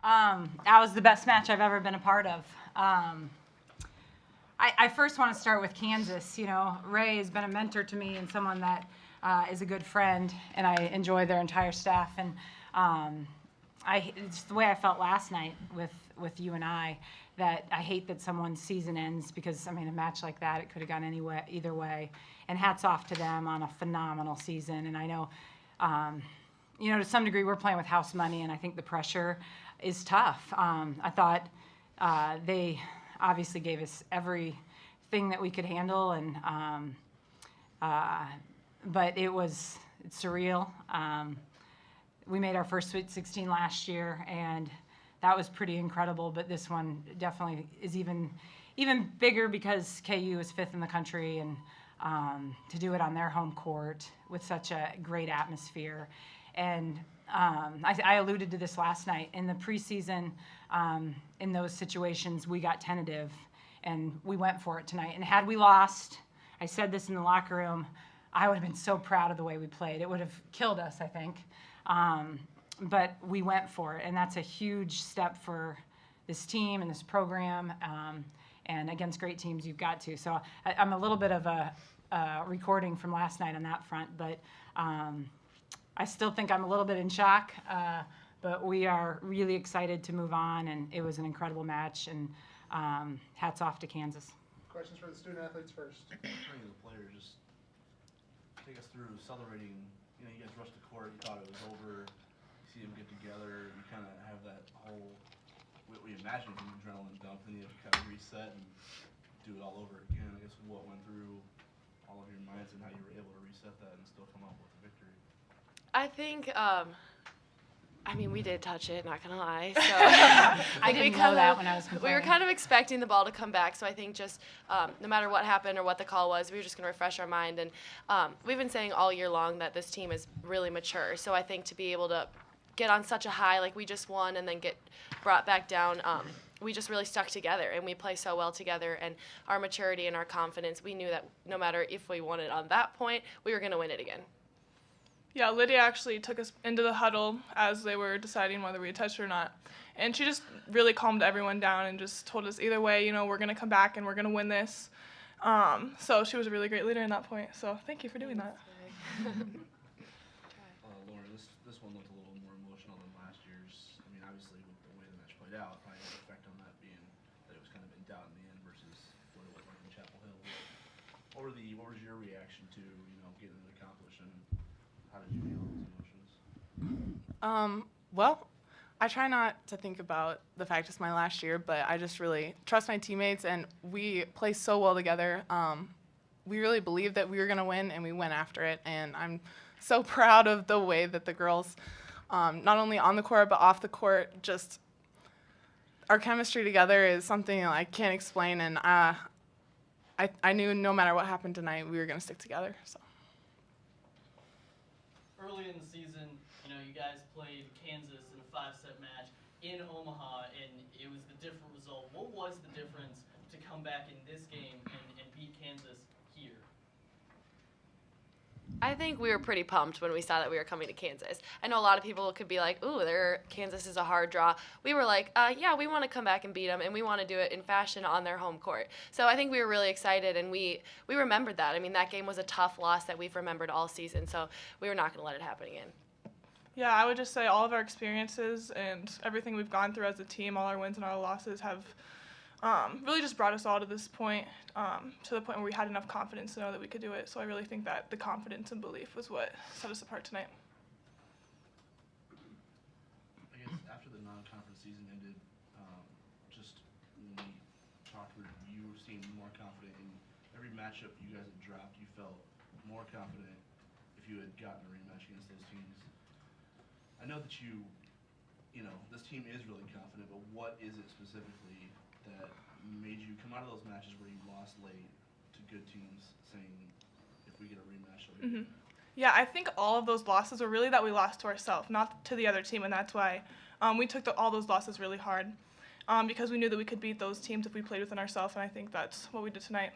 That was the best match I've ever been a part of. I first want to start with Kansas. Ray has been a mentor to me and someone that is a good friend, and I enjoy their entire staff. And it's the way I felt last night with you and I, that I hate that someone's season ends because, a match like that, it could have gone either way. And hats off to them on a phenomenal season. And I know, to some degree, we're playing with house money, and I think the pressure is tough. I thought they obviously gave us everything that we could handle, and but it's surreal. We made our first Sweet 16 last year, and that was pretty incredible. But this one definitely is even bigger because KU is 5th in the country, and to do it on their home court with such a great atmosphere. And I alluded to this last night. In the preseason, in those situations, we got tentative, and we went for it tonight. And had we lost, I said this in the locker room, I would have been so proud of the way we played. It would have killed us, I think. But we went for it, and that's a huge step for this team and this program. And against great teams, you've got to. So I'm a little bit of a recording from last night on that front, but I still think I'm a little bit in shock. But we are really excited to move on, and it was an incredible match. And hats off to Kansas. Questions for the student athletes first. As a player, just take us through celebrating. You guys rushed the court. You thought it was over. You see them get together. You kind of have that whole. We imagine an adrenaline dump, and you have to kind of reset and do it all over again. I guess what went through all of your minds and how you were able to reset that and still come up with a victory. I think. We did touch it, not gonna lie. So I didn't know that when I was we were kind of expecting the ball to come back. So I think just no matter what happened or what the call was, we were just gonna refresh our mind. And we've been saying all year long that this team is really mature. So I think to be able to get on such a high, like we just won, and then get brought back down, we just really stuck together, and we play so well together. And our maturity and our confidence, we knew that no matter if we won it on that point, we were gonna win it again. Yeah, Lydia actually took us into the huddle as they were deciding whether we had touched it or not. And she just really calmed everyone down and just told us either way, we're going to come back and we're going to win this. So she was a really great leader in that point. So thank you for doing that. Lauren, this one looked a little more emotional than last year's. Obviously with the way the match played out, probably had an effect on that being that it was kind of in doubt in the end versus what it was like in Chapel Hill. What was your reaction to, getting it accomplished, and how did you handle those emotions? Well, I try not to think about the fact it's my last year, but I just really trust my teammates, and we play so well together. We really believed that we were going to win, and we went after it. And I'm so proud of the way that the girls, not only on the court but off the court, just our chemistry together is something I can't explain. And I knew no matter what happened tonight, we were going to stick together. So. Early in the season, you guys played Kansas in a 5-set match in Omaha, and it was the different result. What was the difference to come back in this game and beat Kansas here? I think we were pretty pumped when we saw that we were coming to Kansas. I know a lot of people could be like, ooh, Kansas is a hard draw. We were like, yeah, we want to come back and beat them, and we want to do it in fashion on their home court. So I think we were really excited, and we remembered that. That game was a tough loss that we've remembered all season, so we were not going to let it happen again. Yeah, I would just say all of our experiences and everything we've gone through as a team, all our wins and our losses have really just brought us all to this point, to the point where we had enough confidence to know that we could do it. So I really think that the confidence and belief was what set us apart tonight. I guess after the non-conference season ended, just when we talked with you, seemed more confident in every matchup you guys had dropped. You felt more confident if you had gotten a rematch against those teams. I know that this team is really confident, but what is it specifically that made you come out of those matches where you lost late to good teams, saying if we get a rematch, it'll be Yeah, I think all of those losses were really that we lost to ourselves, not to the other team, and that's why we took all those losses really hard, because we knew that we could beat those teams if we played within ourselves, and I think that's what we did tonight.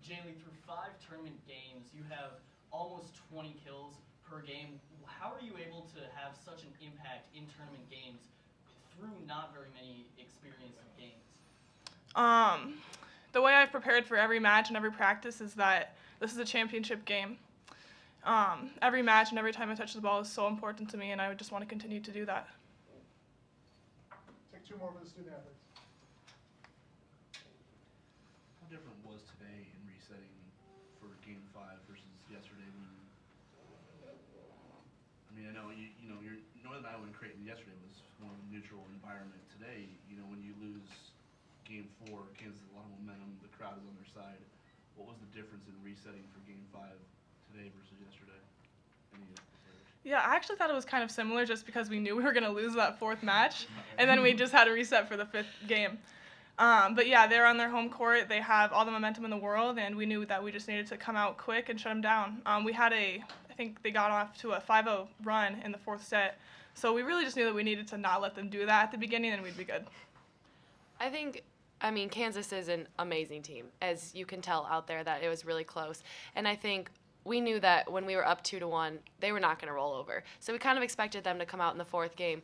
Jaylee, through 5 tournament games, you have almost 20 kills per game. How are you able to have such an impact in tournament games through not very many experienced games? The way I've prepared for every match and every practice is that this is a championship game. Every match and every time I touch the ball is so important to me, and I would just want to continue to do that. Take two more for the student athletes. How different was today in resetting for Game 5 versus yesterday? I know you're Northern Iowa and Creighton yesterday was more of a neutral environment. Today, when you lose Game 4, Kansas has a lot of momentum. The crowd is on their side. What was the difference in resetting for Game 5 today versus yesterday? Yeah, I actually thought it was kind of similar just because we knew we were going to lose that fourth match, and then we just had to reset for the fifth game. But yeah, they're on their home court. They have all the momentum in the world, and we knew that we just needed to come out quick and shut them down. I think they got off to a 5-0 run in the fourth set, so we really just knew that we needed to not let them do that at the beginning, and we'd be good. I mean, Kansas is an amazing team, as you can tell out there that it was really close. And I think we knew that when we were up 2-1, they were not going to roll over. So we kind of expected them to come out in the fourth game.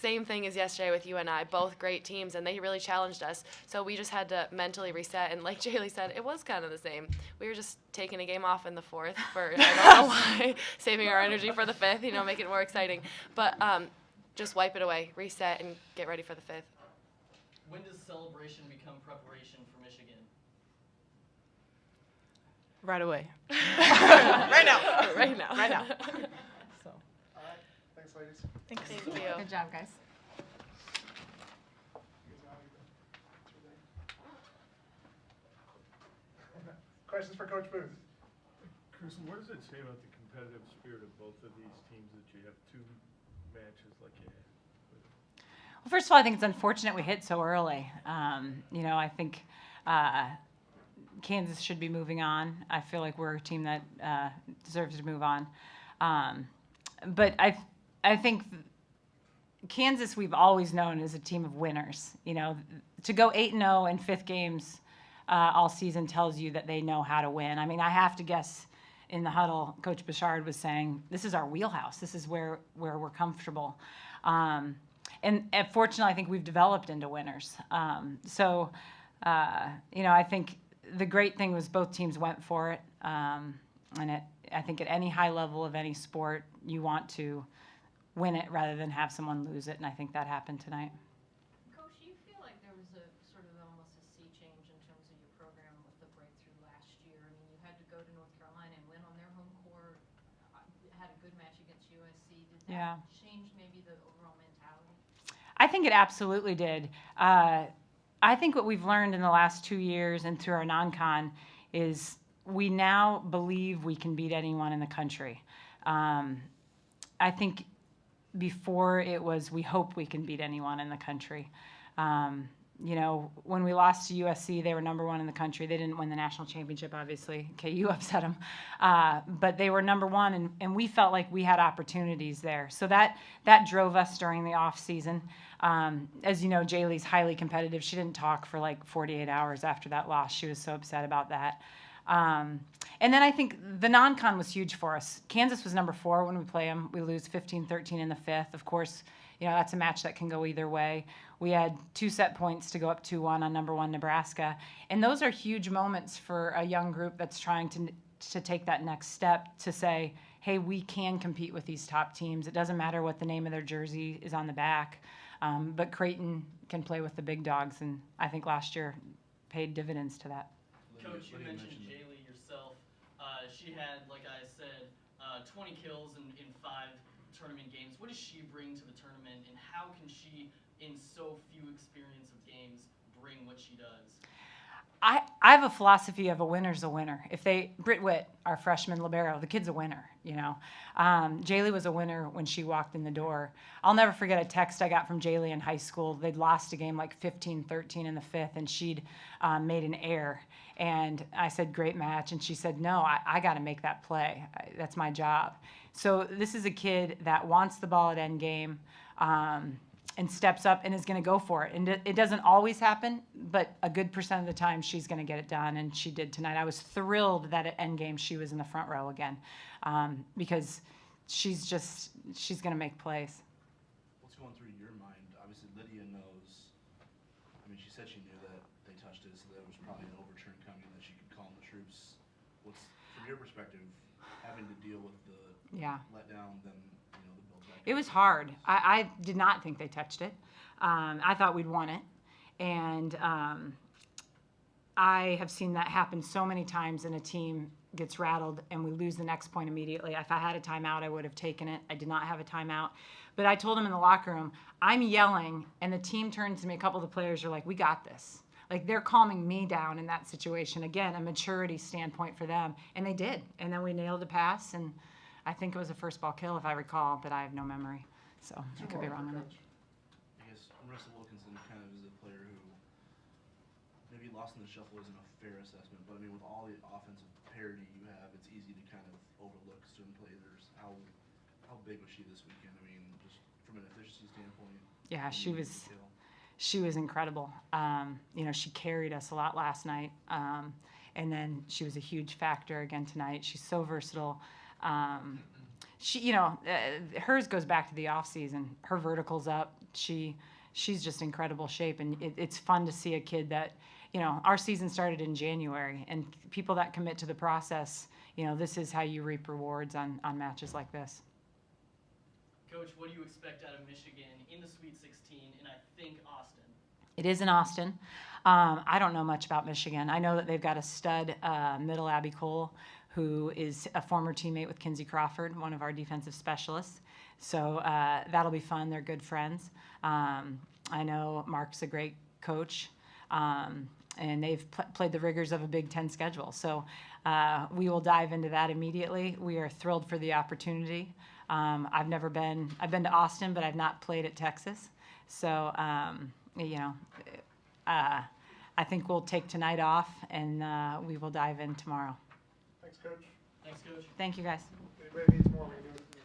Same thing as yesterday with UNI, both great teams, and they really challenged us. So we just had to mentally reset. And like Jaylee said, it was kind of the same. We were just taking a game off in the fourth for, I don't know why, saving our energy for the fifth, make it more exciting. But just wipe it away, reset, and get ready for the fifth. When does celebration become preparation for Michigan? Right away. Right now. Right now. Right now. So. All right. Thanks, ladies. Thanks. Thank you. Good job, guys. Questions for Coach Booth? Kristen, what does it say about the competitive spirit of both of these teams that you have two matches like you had? Well, first of all, I think it's unfortunate we hit so early. I think Kansas should be moving on. I feel like we're a team that deserves to move on. But I think Kansas, we've always known as a team of winners. To go 8-0 in fifth games all season tells you that they know how to win. I mean, I have to guess in the huddle, Coach Bouchard was saying, this is our wheelhouse. This is where we're comfortable. And fortunately, I think we've developed into winners. I think the great thing was both teams went for it. I think at any high level of any sport, you want to win it rather than have someone lose it, and I think that happened tonight. Coach, do you feel like there was a sort of almost a sea change in terms of your program with the breakthrough last year? I mean, you had to go to North Carolina and win on their home court, had a good match against USC. Did that change maybe the overall mentality? I think it absolutely did. I think what we've learned in the last 2 years and through our non-con is we now believe we can beat anyone in the country. I think before it was we hope we can beat anyone in the country. When we lost to USC, they were number 1 in the country. They didn't win the national championship, obviously. KU upset them. But they were number 1, and we felt like we had opportunities there. So that drove us during the off season. As you know, Jaylee's highly competitive. She didn't talk for like 48 hours after that loss. She was so upset about that. And then I think the non-con was huge for us. Kansas was number 4 when we play them. We lose 15-13 in the fifth. Of course, that's a match that can go either way. We had 2 set points to go up 2-1 on number 1 Nebraska. And those are huge moments for a young group that's trying to take that next step to say, hey, we can compete with these top teams. It doesn't matter what the name of their jersey is on the back. But Creighton can play with the big dogs, and I think last year paid dividends to that. Coach, you mentioned Jaylee yourself. She had, like I said, 20 kills in 5 tournament games. What does she bring to the tournament, and how can she, in so few experience of games, bring what she does? I have a philosophy of a winner's a winner. Britt Witt, our freshman libero, the kid's a winner, Jaylee was a winner when she walked in the door. I'll never forget a text I got from Jaylee in high school. They'd lost a game like 15-13 in the fifth, and she'd made an error. And I said, great match. And she said, no, I got to make that play. That's my job. So this is a kid that wants the ball at end game. And steps up and is going to go for it. And it doesn't always happen, but a good percent of the time she's going to get it done, and she did tonight. I was thrilled that at endgame she was in the front row again because she's going to make plays. What's going through your mind mind? Obviously, Lydia knows. I mean, she said she knew that they touched it, so there was probably an overturn coming that she could calm the troops. What's from your perspective, having to deal with the Yeah. letdown, then the build back? It was hard. I did not think they touched it. I thought we'd won it. And I have seen that happen so many times, and a team gets rattled and we lose the next point immediately. If I had a timeout, I would have taken it. I did not have a timeout. But I told them in the locker room, I'm yelling, and the team turns to me. A couple of the players are like, we got this. Like, they're calming me down in that situation. Again, a maturity standpoint for them. And they did. And then we nailed the pass, and I think it was a first ball kill, if I recall, but I have no memory. So I could be wrong on it. I guess Marissa Wilkinson kind of is a player who maybe lost in the shuffle isn't a fair assessment, but I mean, with all the offensive parity you have, it's easy to kind of overlook certain players. How big was she this weekend? I mean, just from an efficiency standpoint. Yeah, she was. detail. She was incredible. She carried us a lot last night, and then she was a huge factor again tonight. She's so versatile. Hers goes back to the off season. Her vertical's up. She's just incredible shape, and it's fun to see a kid that, our season started in January, and people that commit to the process, this is how you reap rewards on matches like this. Coach, what do you expect out of Michigan in the Sweet 16 in, I think, Austin? It is in Austin. I don't know much about Michigan. I know that they've got a stud middle, Abby Cole, who is a former teammate with Kinsey Crawford, one of our defensive specialists. So that'll be fun. They're good friends. I know Mark's a great coach, and they've played the rigors of a Big Ten schedule. So we will dive into that immediately. We are thrilled for the opportunity. I've been to Austin, but I've not played at Texas. So, I think we'll take tonight off, and we will dive in tomorrow. Thanks, Coach. Thanks, Coach. Thank you, guys. If anybody needs more, we can do it.